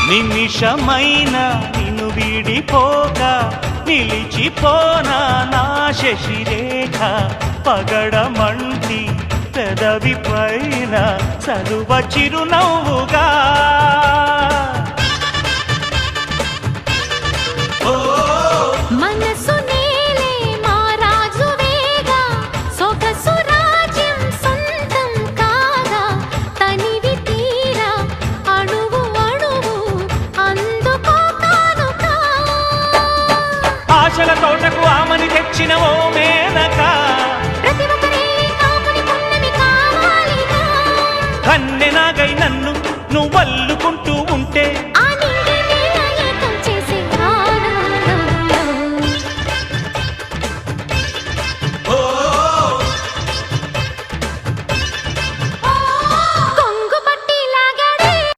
నిమిషమైన నిన్ను వీడిపోక నిలిచిపోనా నా శశిరేఖ పగడమంటి పెదవి పైన సరువ చిరునవ్వుగా మనసు నేలే మా రాజువేగా సొగసు రాజ్యం సొంతం కాగా తనివి తీరా అణువు అణువు అందుకో కానుక ఆశల తోటకు ఆమని తెచ్చిన ఓ మేనక ప్రతి ఒక్కరే కాముని పున్నమి కావాలిగా కన్నెనాగై నన్ను నువ్వల్లుకుంటూ